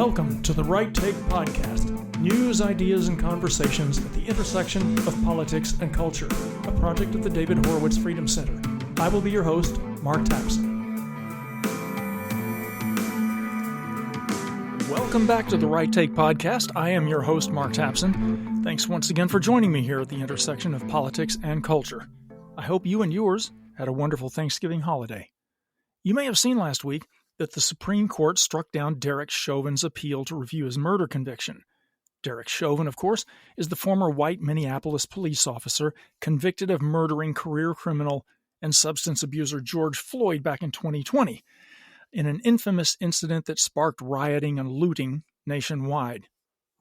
Welcome to the Right Take Podcast, news, ideas, and conversations at the intersection of politics and culture, a project of the David Horowitz Freedom Center. I will be your host, Mark Tapson. Welcome back to the Right Take Podcast. I am your host, Mark Tapson. Thanks once again for joining me here at the intersection of politics and culture. I hope you and yours had a wonderful Thanksgiving holiday. You may have seen last week that the Supreme Court struck down Derek Chauvin's appeal to review his murder conviction. Derek Chauvin, of course, is the former white Minneapolis police officer convicted of murdering career criminal and substance abuser George Floyd back in 2020 in an infamous incident that sparked rioting and looting nationwide.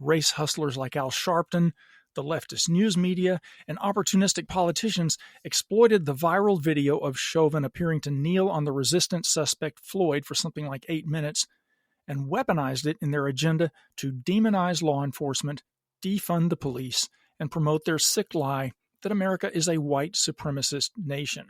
Race hustlers like Al Sharpton, the leftist news media, and opportunistic politicians exploited the viral video of Chauvin appearing to kneel on the resistant suspect Floyd for something like 8 minutes and weaponized it in their agenda to demonize law enforcement, defund the police, and promote their sick lie that America is a white supremacist nation.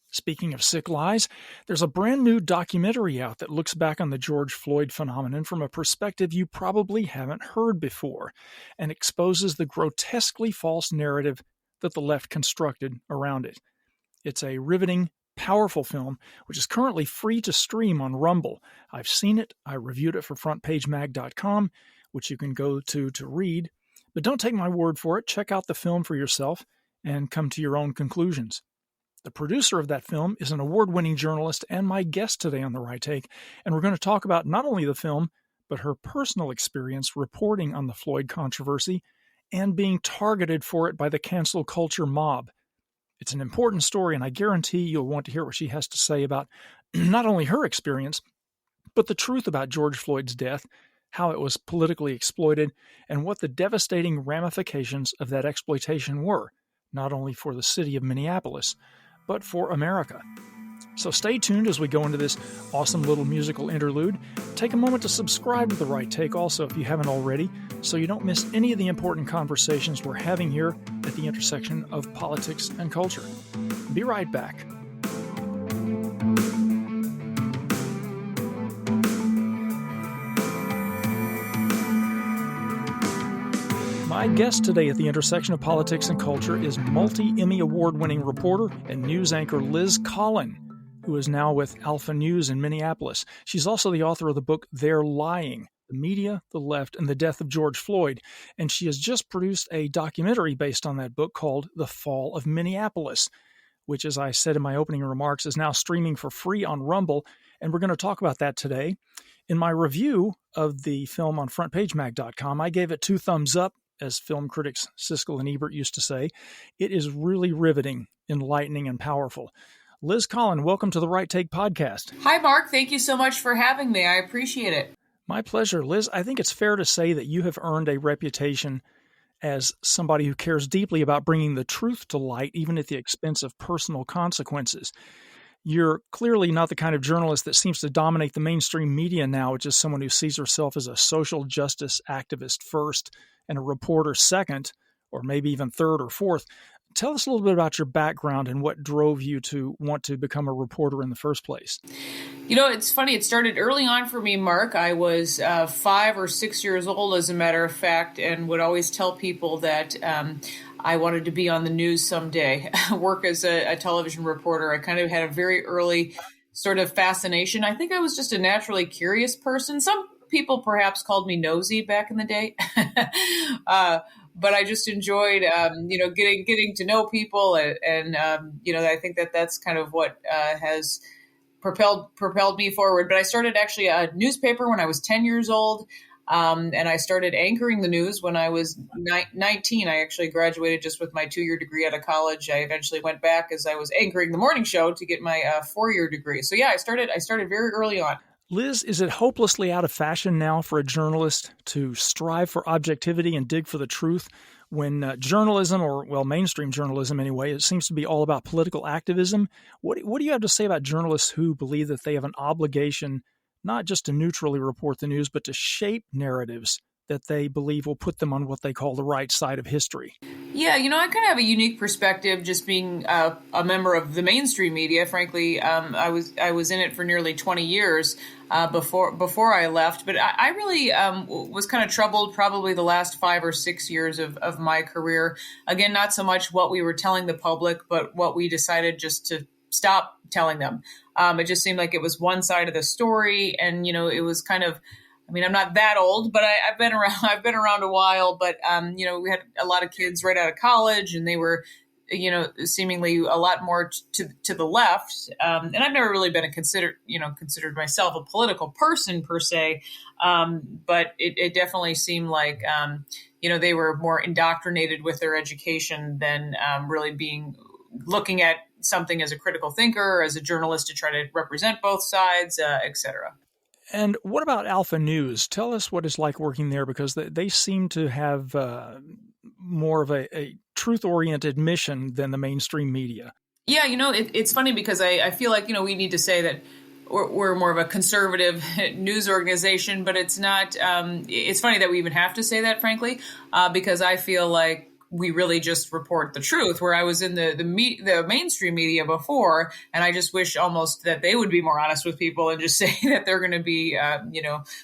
Speaking of sick lies, there's a brand new documentary out that looks back on the George Floyd phenomenon from a perspective you probably haven't heard before and exposes the grotesquely false narrative that the left constructed around it. It's a riveting, powerful film, which is currently free to stream on Rumble. I've seen it. I reviewed it for frontpagemag.com, which you can go to read. But don't take my word for it. Check out the film for yourself and come to your own conclusions. The producer of that film is an award-winning journalist and my guest today on The Right Take, and we're going to talk about not only the film, but her personal experience reporting on the Floyd controversy and being targeted for it by the cancel culture mob. It's an important story, and I guarantee you'll want to hear what she has to say about not only her experience, but the truth about George Floyd's death, how it was politically exploited, and what the devastating ramifications of that exploitation were, not only for the city of Minneapolis, but for America. So stay tuned as we go into this awesome little musical interlude. Take a moment to subscribe to The Right Take also if you haven't already, so you don't miss any of the important conversations we're having here at the intersection of politics and culture. Be right back. My guest today at the intersection of politics and culture is multi-Emmy award-winning reporter and news anchor Liz Collin, who is now with Alpha News in Minneapolis. She's also the author of the book They're Lying: The Media, the Left, and the Death of George Floyd, and she has just produced a documentary based on that book called The Fall of Minneapolis, which, as I said in my opening remarks, is now streaming for free on Rumble, and we're going to talk about that today. In my review of the film on frontpagemag.com, I gave it 2 thumbs up, as film critics Siskel and Ebert used to say. It is really riveting, enlightening, and powerful. Liz Collin, welcome to the Right Take Podcast. Hi, Mark. Thank you so much for having me. I appreciate it. My pleasure. Liz, I think it's fair to say that you have earned a reputation as somebody who cares deeply about bringing the truth to light, even at the expense of personal consequences. You're clearly not the kind of journalist that seems to dominate the mainstream media now, which is someone who sees herself as a social justice activist first and a reporter second, or maybe even third or fourth. Tell us a little bit about your background and what drove you to want to become a reporter in the first place. You know, it's funny. It started early on for me, Mark. I was 5 or 6 years old, as a matter of fact, and would always tell people that I wanted to be on the news someday, work as a television reporter. I kind of had a very early sort of fascination. I think I was just a naturally curious person. Some people perhaps called me nosy back in the day. But I just enjoyed, getting to know people. And I think that's kind of what has propelled me forward. But I started actually a newspaper when I was 10 years old. And I started anchoring the news when I was 19. I actually graduated just with my 2-year degree out of college. I eventually went back as I was anchoring the morning show to get my 4-year degree. So yeah, I started very early on. Liz, is it hopelessly out of fashion now for a journalist to strive for objectivity and dig for the truth when journalism, or mainstream journalism anyway, it seems to be all about political activism? What do you have to say about journalists who believe that they have an obligation not just to neutrally report the news, but to shape narratives that they believe will put them on what they call the right side of history? Yeah, I kind of have a unique perspective, just being a member of the mainstream media. Frankly, I was in it for nearly 20 years before I left, but I really was kind of troubled probably the last 5 or 6 years of my career. Again, not so much what we were telling the public, but what we decided just to stop telling them. It just seemed like it was one side of the story, and it was kind of. I mean, I'm not that old, but I've been around. I've been around a while. But we had a lot of kids right out of college, and they were, seemingly a lot more to the left. And I've never really been considered myself a political person per se. But it definitely seemed like they were more indoctrinated with their education than really looking at something as a critical thinker, or as a journalist to try to represent both sides, et cetera. And what about Alpha News? Tell us what it's like working there, because they seem to have more of a truth-oriented mission than the mainstream media. Yeah, it's funny because I feel like, we need to say that we're more of a conservative news organization, but it's not. It's funny that we even have to say that, frankly, because I feel like we really just report the truth, where I was in the mainstream media before. And I just wish almost that they would be more honest with people and just say that they're going to be,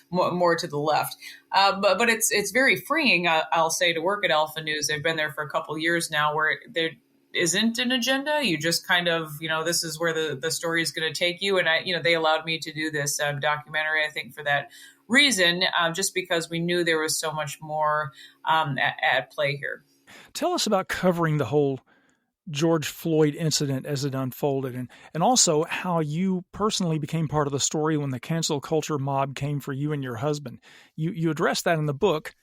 more to the left. But it's very freeing, I'll say, to work at Alpha News. I've been there for a couple of years now, where there isn't an agenda. You just kind of, this is where the story is going to take you. And they allowed me to do this documentary, I think, for that reason, just because we knew there was so much more at play here. Tell us about covering the whole George Floyd incident as it unfolded, and also how you personally became part of the story when the cancel culture mob came for you and your husband. You addressed that in the book,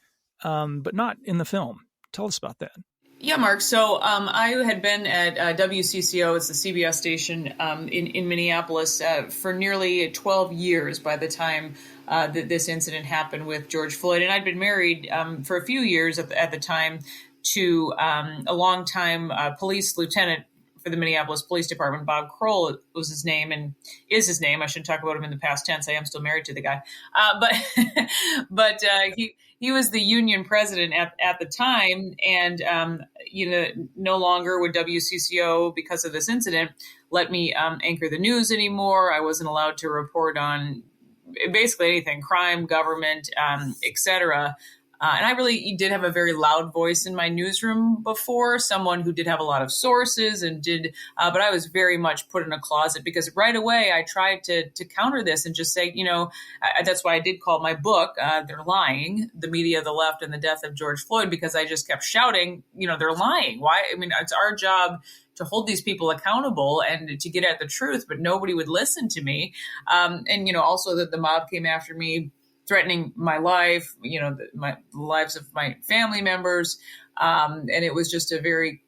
but not in the film. Tell us about that. Yeah, Mark. So I had been at WCCO, it's the CBS station in Minneapolis, for nearly 12 years by the time that this incident happened with George Floyd. And I'd been married for a few years at the time to a longtime police lieutenant for the Minneapolis Police Department. Bob Kroll was his name, and is his name. I should talk about him in the past tense. I am still married to the guy. But he was the union president at the time, and no longer would WCCO, because of this incident, let me anchor the news anymore. I wasn't allowed to report on basically anything, crime, government, et cetera. And I really did have a very loud voice in my newsroom before, someone who did have a lot of sources and but I was very much put in a closet, because right away I tried to counter this and just say, that's why I did call my book, They're Lying, The Media, the Left, and the Death of George Floyd, because I just kept shouting, they're lying. Why? I mean, it's our job to hold these people accountable and to get at the truth, but nobody would listen to me. And also that the mob came after me, threatening my life, the lives of my family members. And it was just a very,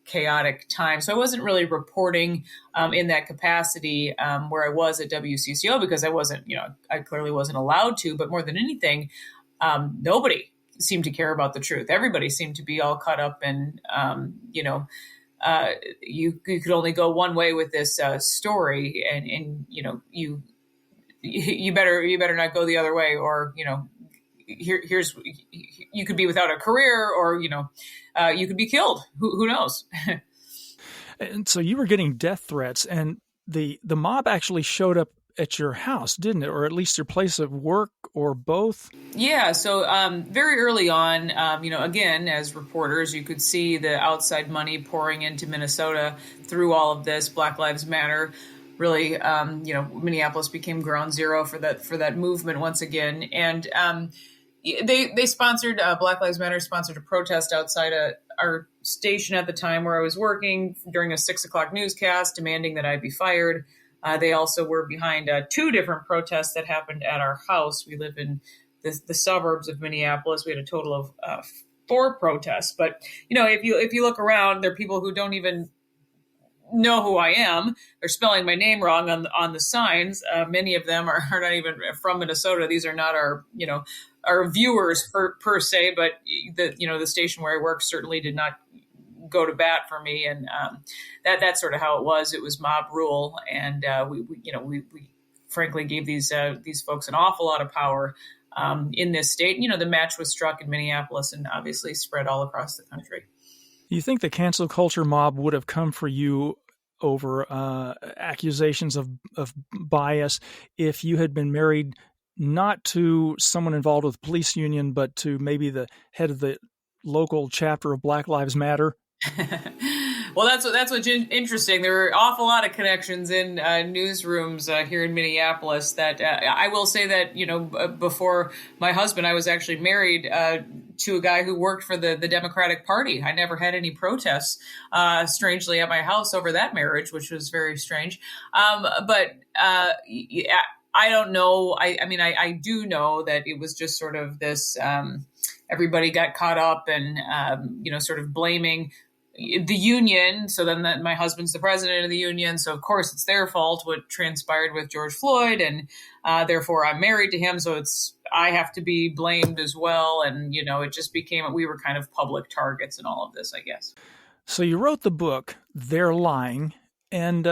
chaotic time. So I wasn't really reporting in that capacity where I was at WCCO, because I wasn't, I clearly wasn't allowed to. But more than anything, nobody seemed to care about the truth. Everybody seemed to be all caught up in, you could only go one way with this story, and you better not go the other way, or here's you could be without a career, or you could be killed. Who knows? And so you were getting death threats, and the mob actually showed up at your house, didn't it? Or at least your place of work, or both? Yeah. So very early on, again, as reporters, you could see the outside money pouring into Minnesota through all of this. Black Lives Matter. Really, Minneapolis became ground zero for that movement once again, and they sponsored Black Lives Matter sponsored a protest outside our station at the time where I was working during a 6:00 newscast, demanding that I be fired. They also were behind 2 different protests that happened at our house. We live in the suburbs of Minneapolis. We had a total of 4 protests, but if you look around, there are people who don't even know who I am. They're spelling my name wrong on the signs. Many of them are not even from Minnesota. These are not our viewers per se, but the station where I work certainly did not go to bat for me, and that's sort of how it was. It was mob rule, and we frankly gave these folks an awful lot of power in this state. The match was struck in Minneapolis and obviously spread all across the country. You think the cancel culture mob would have come for you over accusations of bias if you had been married not to someone involved with the police union, but to maybe the head of the local chapter of Black Lives Matter? Well, that's what's interesting. There are an awful lot of connections in newsrooms here in Minneapolis. That I will say that before my husband, I was actually married to a guy who worked for the Democratic Party. I never had any protests, strangely, at my house over that marriage, which was very strange. Yeah, I don't know. I do know that it was just sort of this. Everybody got caught up and sort of blaming the union. So then my husband's the president of the union. So of course it's their fault what transpired with George Floyd. And therefore I'm married to him. So I have to be blamed as well. And, it just became, we were kind of public targets in all of this, I guess. So you wrote the book, They're Lying. And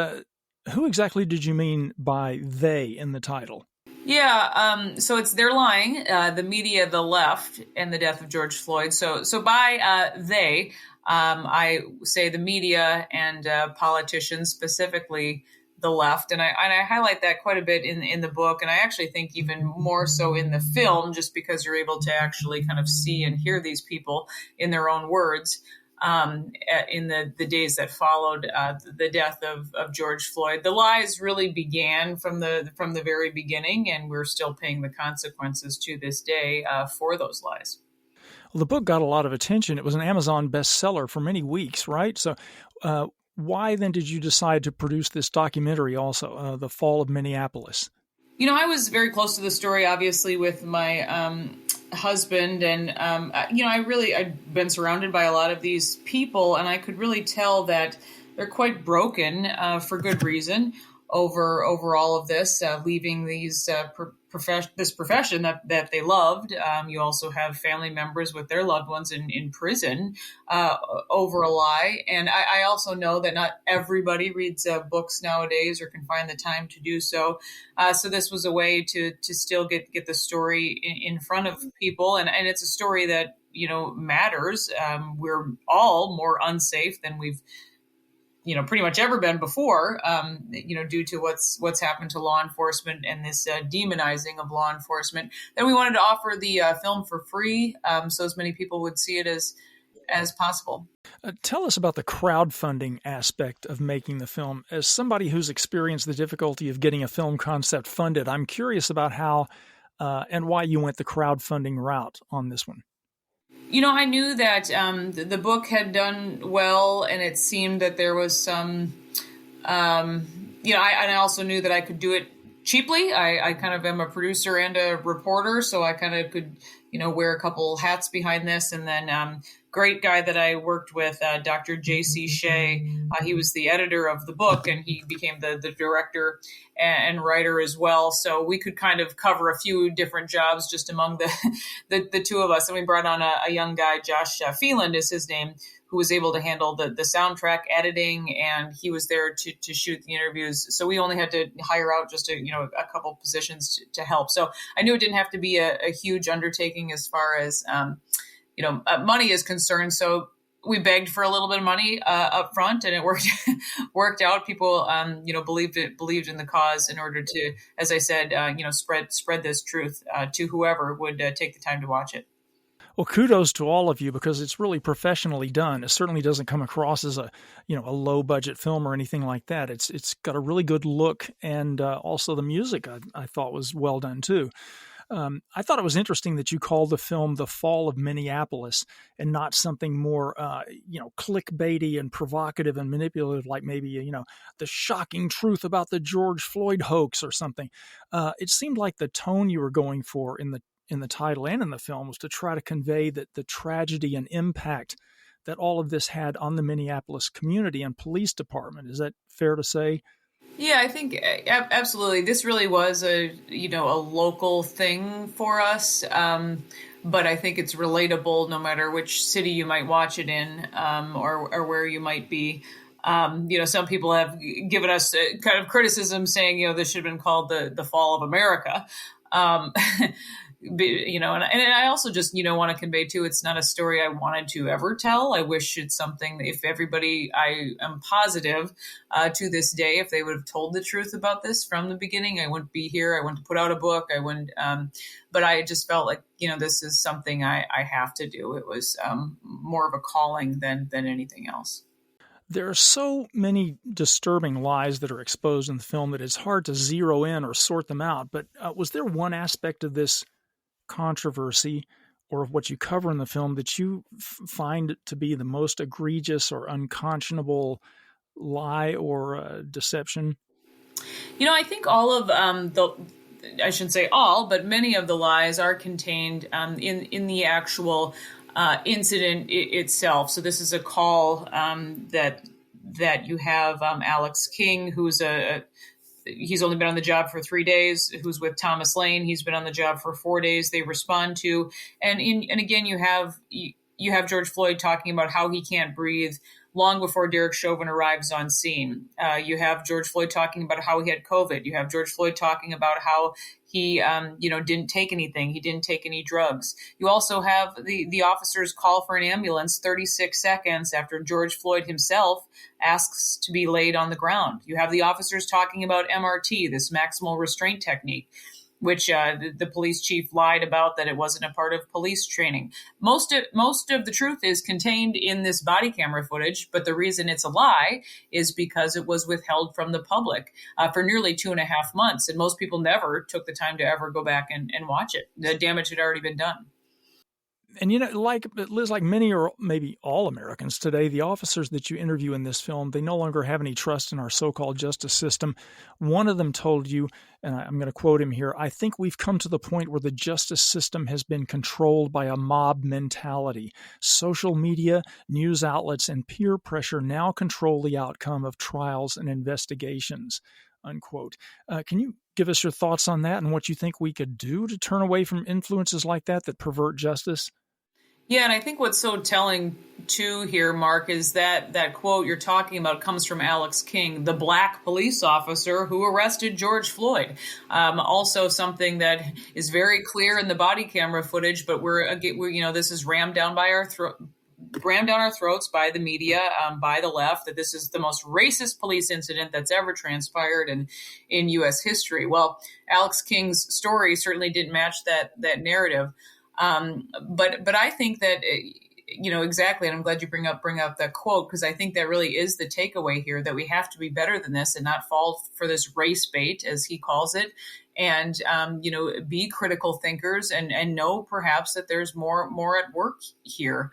who exactly did you mean by they in the title? Yeah, so it's They're Lying, the media, the left, and the death of George Floyd. So by they, I say the media and politicians, specifically the left, and I highlight that quite a bit in the book, and I actually think even more so in the film, just because you're able to actually kind of see and hear these people in their own words. In the days that followed the death of George Floyd, the lies really began from the very beginning, and we're still paying the consequences to this day for those lies. Well, the book got a lot of attention. It was an Amazon bestseller for many weeks, right? So why then did you decide to produce this documentary also, The Fall of Minneapolis? I was very close to the story, obviously, with my husband. And, I've been surrounded by a lot of these people, and I could really tell that they're quite broken for good reason over all of this, leaving these this profession that they loved. You also have family members with their loved ones in prison over a lie. And I also know that not everybody reads books nowadays or can find the time to do so. So this was a way to still get the story in front of people. And it's a story that, matters. We're all more unsafe than we've pretty much ever been before, due to what's happened to law enforcement and this demonizing of law enforcement. Then we wanted to offer the film for free, so as many people would see it as possible. Tell us about the crowdfunding aspect of making the film. As somebody who's experienced the difficulty of getting a film concept funded, I'm curious about how and why you went the crowdfunding route on this one. I knew that the book had done well, and it seemed that there was some, I also knew that I could do it cheaply. I kind of am a producer and a reporter, so I kind of could, wear a couple hats behind this. And then great guy that I worked with, Dr. J.C. Shea, he was the editor of the book, and he became the director and writer as well. So we could kind of cover a few different jobs just among the two of us. And we brought on a young guy, Josh Phelan is his name, who was able to handle the soundtrack editing, and he was there to shoot the interviews. So we only had to hire out just a couple positions to help. So I knew it didn't have to be a huge undertaking as far as money is concerned. So we begged for a little bit of money up front, and it worked out. People, believed in the cause in order to, as I said, spread this truth to whoever would take the time to watch it. Well, kudos to all of you, because it's really professionally done. It certainly doesn't come across as a low budget film or anything like that. It's got a really good look, and also the music I thought was well done too. I thought it was interesting that you called the film The Fall of Minneapolis and not something more, clickbaity and provocative and manipulative, like maybe, the shocking truth about the George Floyd hoax or something. It seemed like the tone you were going for in the title and in the film was to try to convey that the tragedy and impact that all of this had on the Minneapolis community and police department. Is that fair to say? Yeah, I think absolutely. This really was a local thing for us, but I think it's relatable no matter which city you might watch it in, or where you might be. Some people have given us kind of criticism saying, this should have been called the Fall of America. and I also just, want to convey too, it's not a story I wanted to ever tell. I wish it's something, if everybody, I am positive to this day, if they would have told the truth about this from the beginning, I wouldn't be here. I wouldn't put out a book. I wouldn't, but I just felt like, this is something I have to do. It was more of a calling than anything else. There are so many disturbing lies that are exposed in the film that it's hard to zero in or sort them out. But was there one aspect of this controversy or of what you cover in the film that you find to be the most egregious or unconscionable lie or deception? I think all of I shouldn't say all, but many of the lies are contained in the actual incident itself. So this is a call that you have Alex King, who's he's only been on the job for 3 days, who's with Thomas Lane. He's been on the job for 4 days. They respond to, and again, you have George Floyd talking about how he can't breathe long before Derek Chauvin arrives on scene. You have George Floyd talking about how he had COVID. You have George Floyd talking about how he, didn't take anything. He didn't take any drugs. You also have the officers call for an ambulance 36 seconds after George Floyd himself asks to be laid on the ground. You have the officers talking about MRT, this maximal restraint technique, which the police chief lied about, that it wasn't a part of police training. Most of the truth is contained in this body camera footage, but the reason it's a lie is because it was withheld from the public for nearly 2.5 months, and most people never took the time to ever go back and watch it. The damage had already been done. And, like Liz, like many or maybe all Americans today, the officers that you interview in this film, they no longer have any trust in our so-called justice system. One of them told you, and I'm going to quote him here, "I think we've come to the point where the justice system has been controlled by a mob mentality. Social media, news outlets, and peer pressure now control the outcome of trials and investigations." Unquote. Can you give us your thoughts on that and what you think we could do to turn away from influences like that pervert justice? Yeah, and I think what's so telling too here, Mark, is that quote you're talking about comes from Alex King, the black police officer who arrested George Floyd. Also, something that is very clear in the body camera footage, but we're this is rammed down our throats by the media, by the left, that this is the most racist police incident that's ever transpired in U.S. history. Well, Alex King's story certainly didn't match that narrative. But I think that, exactly. And I'm glad you bring up that quote, because I think that really is the takeaway here, that we have to be better than this and not fall for this race bait, as he calls it. And, be critical thinkers and know perhaps that there's more at work here.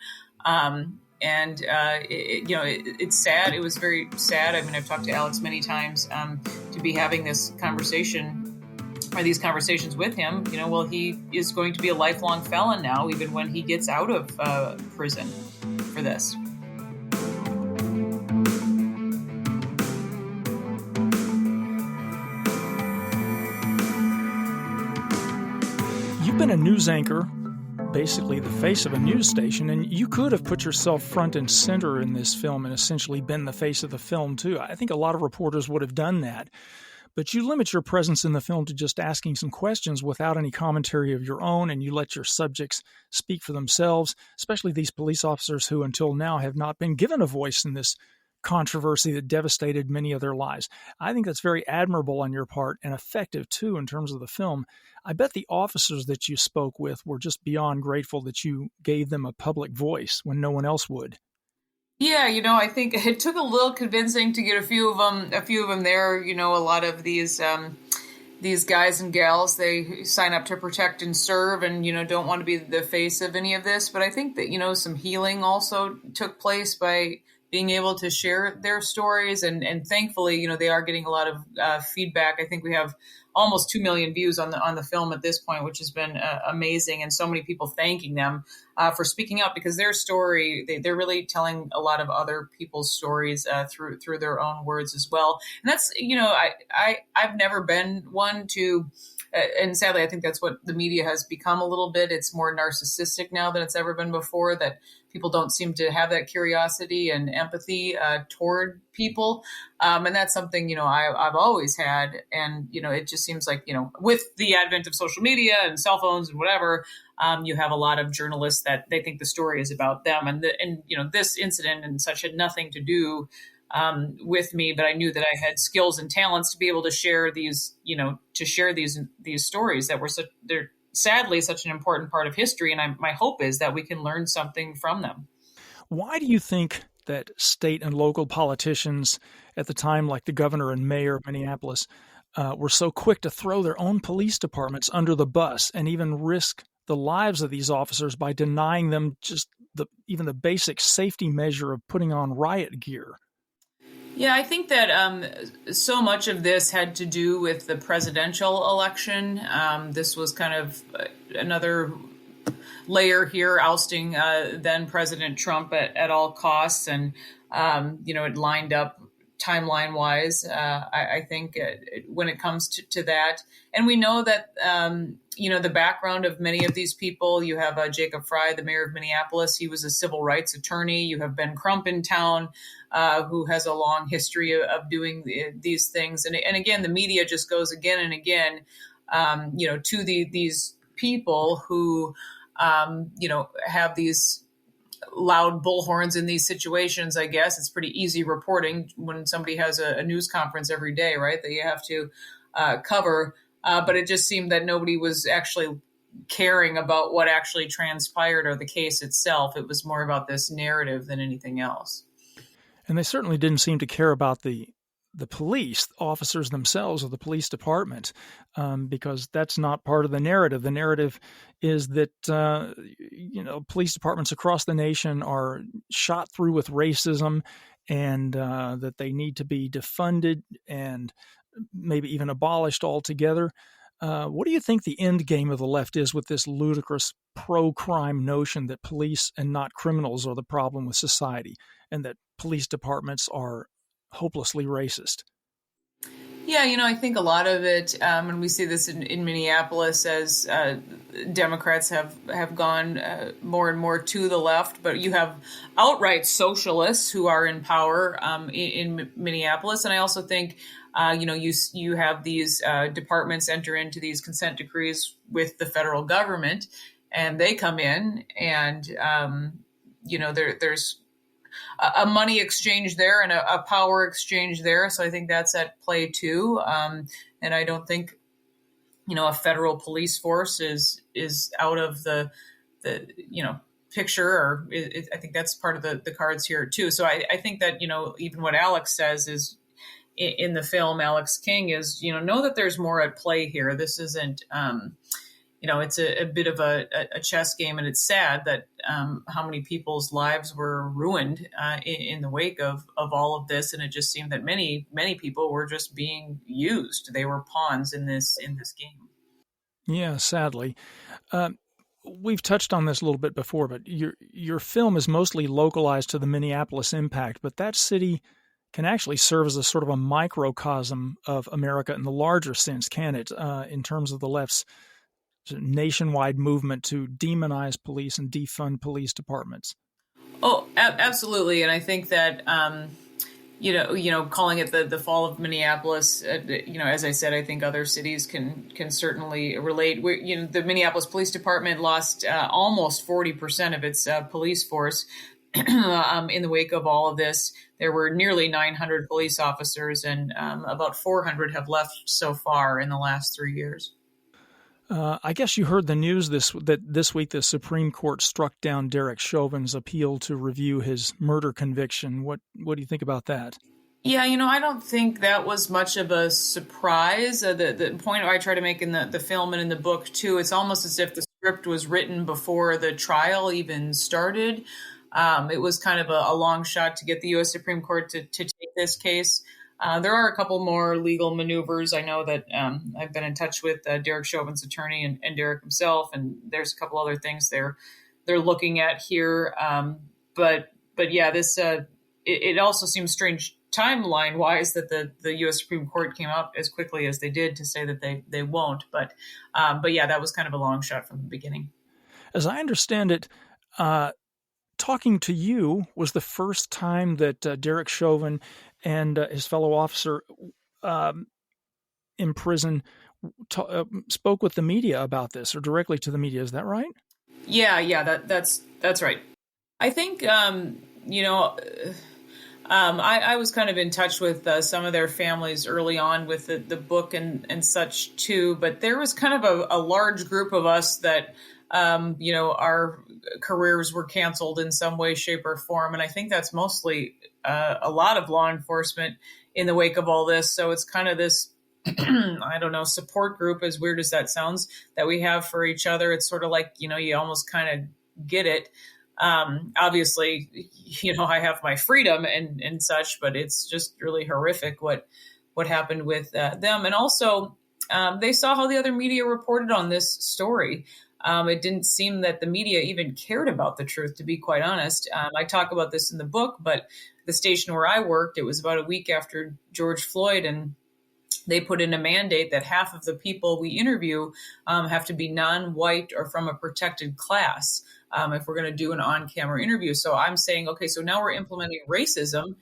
It's sad. It was very sad. I mean, I've talked to Alex many times to be having this conversation or these conversations with him. He is going to be a lifelong felon now, even when he gets out of prison for this. You've been a news anchor, basically the face of a news station, and you could have put yourself front and center in this film and essentially been the face of the film too. I think a lot of reporters would have done that. But you limit your presence in the film to just asking some questions without any commentary of your own, and you let your subjects speak for themselves, especially these police officers who until now have not been given a voice in this controversy that devastated many of their lives. I think that's very admirable on your part and effective too in terms of the film. I bet the officers that you spoke with were just beyond grateful that you gave them a public voice when no one else would. Yeah, I think it took a little convincing to get a few of them there. A lot of these guys and gals, they sign up to protect and serve and, don't want to be the face of any of this. But I think that, some healing also took place by being able to share their stories. And thankfully, they are getting a lot of feedback. I think we have almost 2 million views on the film at this point, which has been amazing. And so many people thanking them for speaking up, because their story, they're really telling a lot of other people's stories through their own words as well. And that's, I've never been one to, and sadly, I think that's what the media has become a little bit. It's more narcissistic now than it's ever been before, that people don't seem to have that curiosity and empathy toward people. And that's something, I've always had. And, it just seems like, with the advent of social media and cell phones and whatever, you have a lot of journalists that they think the story is about them. And this incident and such had nothing to do with me, but I knew that I had skills and talents to be able to share these, these stories that were they're sadly such an important part of history. And my hope is that we can learn something from them. Why do you think that state and local politicians at the time, like the governor and mayor of Minneapolis, were so quick to throw their own police departments under the bus and even risk the lives of these officers by denying them just even the basic safety measure of putting on riot gear? Yeah, I think that so much of this had to do with the presidential election. This was kind of another layer here, ousting then President Trump at all costs. And, it lined up timeline-wise, I think, when it comes to that. And we know that, the background of many of these people. You have Jacob Frey, the mayor of Minneapolis. He was a civil rights attorney. You have Ben Crump in town, who has a long history of doing these things. And again, the media just goes again and again, to these people who, have these loud bullhorns in these situations. I guess it's pretty easy reporting when somebody has a news conference every day, right, that you have to cover. But it just seemed that nobody was actually caring about what actually transpired or the case itself. It was more about this narrative than anything else. And they certainly didn't seem to care about the police officers themselves or the police department, because that's not part of the narrative. The narrative is that, police departments across the nation are shot through with racism and that they need to be defunded and maybe even abolished altogether. What do you think the end game of the left is with this ludicrous pro-crime notion that police and not criminals are the problem with society and that police departments are hopelessly racist? Yeah, I think a lot of it, and we see this in Minneapolis as Democrats have gone more and more to the left, but you have outright socialists who are in power in Minneapolis. And I also think, you have these departments enter into these consent decrees with the federal government, and they come in and, there's a money exchange there and a power exchange there. So I think that's at play too. And I don't think, a federal police force is out of the picture, or I think that's part of the cards here too. So I think that, even what Alex says is in the film, Alex King is, know that there's more at play here. This isn't, it's a bit of a chess game, and it's sad that how many people's lives were ruined in the wake of all of this. And it just seemed that many people were just being used. They were pawns in this game. Yeah, sadly. We've touched on this a little bit before, but your film is mostly localized to the Minneapolis impact, but that city can actually serve as a sort of a microcosm of America in the larger sense, can it, in terms of the left's nationwide movement to demonize police and defund police departments? Oh, absolutely. And I think that, calling it the Fall of Minneapolis, as I said, I think other cities can certainly relate. The Minneapolis Police Department lost almost 40% of its police force in the wake of all of this. There were nearly 900 police officers, and about 400 have left so far in the last 3 years. I guess you heard the news that this week the Supreme Court struck down Derek Chauvin's appeal to review his murder conviction. What do you think about that? Yeah, I don't think that was much of a surprise. The point I try to make in the film and in the book too, it's almost as if the script was written before the trial even started. It was kind of a long shot to get the U.S. Supreme Court to take this case. There are a couple more legal maneuvers. I know that I've been in touch with Derek Chauvin's attorney and Derek himself, and there's a couple other things they're looking at here. But yeah, this it also seems strange timeline wise that the U.S. Supreme Court came out as quickly as they did to say that they won't. But yeah, that was kind of a long shot from the beginning. As I understand it, talking to you was the first time that Derek Chauvin and his fellow officer in prison spoke with the media about this, or directly to the media. Is that right? Yeah, that's right. I think I was kind of in touch with some of their families early on with the book and such too, but there was kind of a large group of us that, our careers were canceled in some way, shape, or form. And I think that's mostly a lot of law enforcement in the wake of all this. So it's kind of this, I don't know, support group, as weird as that sounds, that we have for each other. It's sort of like, you almost kind of get it. Obviously, I have my freedom and such, but it's just really horrific what happened with them. And also, they saw how the other media reported on this story. It didn't seem that the media even cared about the truth, to be quite honest. I talk about this in the book, but the station where I worked, it was about a week after George Floyd, and they put in a mandate that half of the people we interview have to be non-white or from a protected class if we're going to do an on-camera interview. So I'm saying, okay, so now we're implementing racism.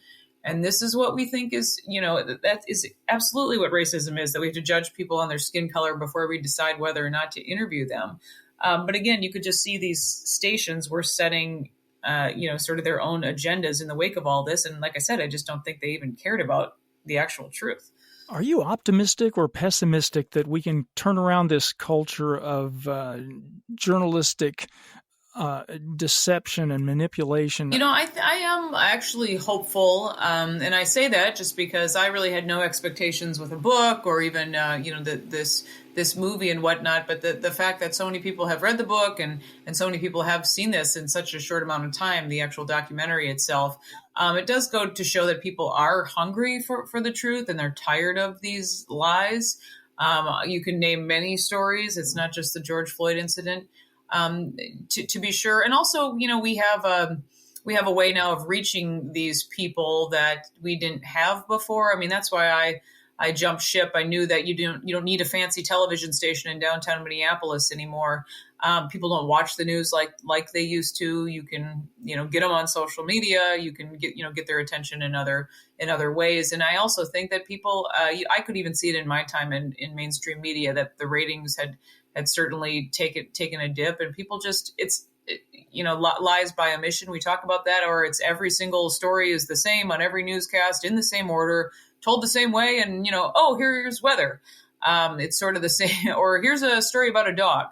And this is what we think is, that is absolutely what racism is, that we have to judge people on their skin color before we decide whether or not to interview them. But again, you could just see these stations were setting, sort of their own agendas in the wake of all this. And like I said, I just don't think they even cared about the actual truth. Are you optimistic or pessimistic that we can turn around this culture of journalistic deception and manipulation? I am actually hopeful, and I say that just because I really had no expectations with a book or even this movie and whatnot. But the fact that so many people have read the book and so many people have seen this in such a short amount of time, the actual documentary itself, it does go to show that people are hungry for the truth and they're tired of these lies. You can name many stories. It's not just the George Floyd incident. To be sure. And also, we have a way now of reaching these people that we didn't have before. I mean, that's why I jumped ship. I knew that you don't need a fancy television station in downtown Minneapolis anymore. People don't watch the news like they used to. You can, get them on social media. You can get their attention in other ways. And I also think that people, I could even see it in my time in mainstream media, that the ratings had certainly taken a dip, and people just, lies by omission. We talk about that, or it's every single story is the same on every newscast in the same order, told the same way. And, here's weather. It's sort of the same, or here's a story about a dog.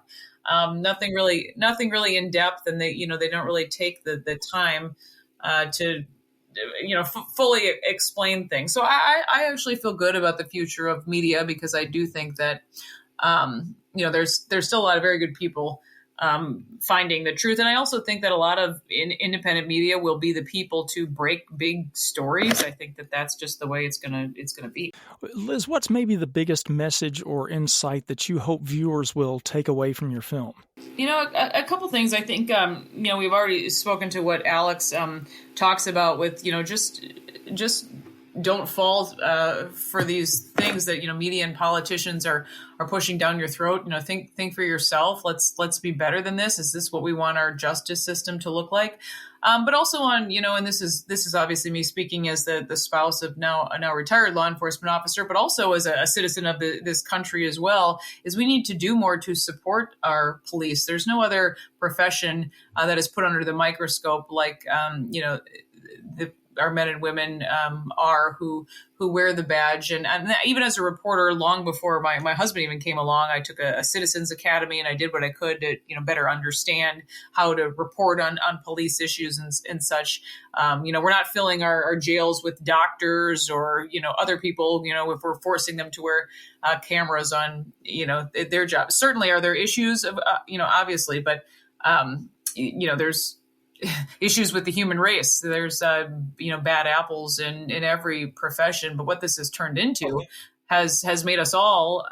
Nothing really in depth. And they don't really take the time to, fully explain things. So I actually feel good about the future of media, because I do think that, there's still a lot of very good people finding the truth. And I also think that a lot of independent media will be the people to break big stories. I think that that's just the way it's gonna be. Liz, what's maybe the biggest message or insight that you hope viewers will take away from your film? A couple things. I think, we've already spoken to what Alex talks about with, just don't fall for these things that media and politicians are pushing down your throat. Think for yourself. Let's be better than this. Is this what we want our justice system to look like? But also on and this is obviously me speaking as the spouse of a now retired law enforcement officer, but also as a citizen of this country as well. Is we need to do more to support our police. There's no other profession that is put under the microscope like our men and women are who wear the badge. And even as a reporter, long before my husband even came along, I took a citizens academy, and I did what I could to better understand how to report on police issues and such. We're not filling our jails with doctors or other people. If we're forcing them to wear cameras on their job. Certainly, are there issues of obviously, but there's issues with the human race. There's bad apples in every profession, but what this has turned into has made us all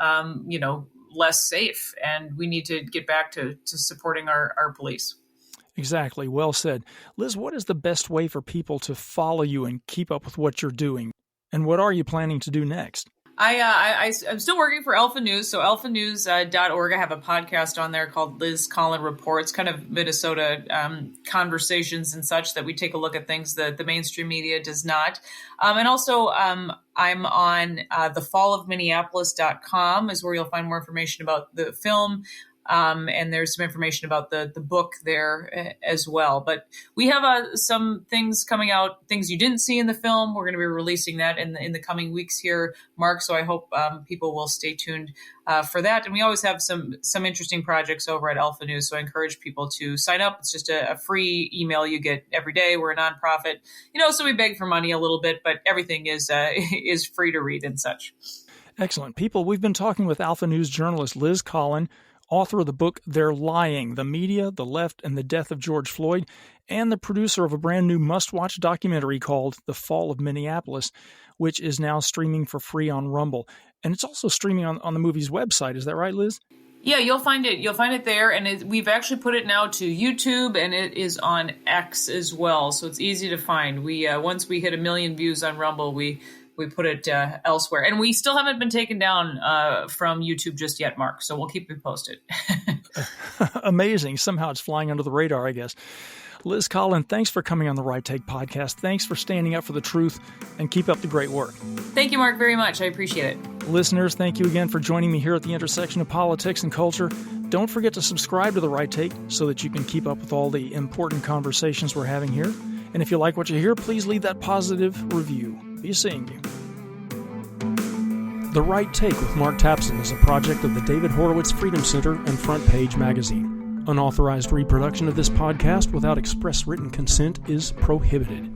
less safe, and we need to get back to supporting our police. Exactly. Well said. Liz, what is the best way for people to follow you and keep up with what you're doing? And what are you planning to do next? I'm still working for Alpha News, so alphanews.org. I have a podcast on there called Liz Collin Reports, kind of Minnesota conversations and such that we take a look at things that the mainstream media does not. And also I'm on the Fall of Minneapolis.com is where you'll find more information about the film. And there's some information about the book there as well. But we have some things coming out, things you didn't see in the film. We're going to be releasing that in the coming weeks here, Mark. So I hope people will stay tuned for that. And we always have some interesting projects over at Alpha News. So I encourage people to sign up. It's just a free email you get every day. We're a nonprofit, so we beg for money a little bit, but everything is free to read and such. Excellent. People, we've been talking with Alpha News journalist Liz Collin, author of the book They're Lying, The Media, the Left, and the Death of George Floyd, and the producer of a brand new must-watch documentary called The Fall of Minneapolis, which is now streaming for free on Rumble. And it's also streaming on the movie's website. Is that right, Liz? Yeah, you'll find it. You'll find it there, and we've actually put it now to YouTube, and it is on X as well, so it's easy to find. We once we hit 1 million views on Rumble, we put it elsewhere. And we still haven't been taken down from YouTube just yet, Mark. So we'll keep you posted. Amazing. Somehow it's flying under the radar, I guess. Liz Collin, thanks for coming on the Right Take podcast. Thanks for standing up for the truth, and keep up the great work. Thank you, Mark, very much. I appreciate it. Listeners, thank you again for joining me here at the intersection of politics and culture. Don't forget to subscribe to The Right Take so that you can keep up with all the important conversations we're having here. And if you like what you hear, please leave that positive review. Be seeing you. The Right Take with Mark Tapson is a project of the David Horowitz Freedom Center and Front Page magazine. Unauthorized reproduction of this podcast without express written consent is prohibited.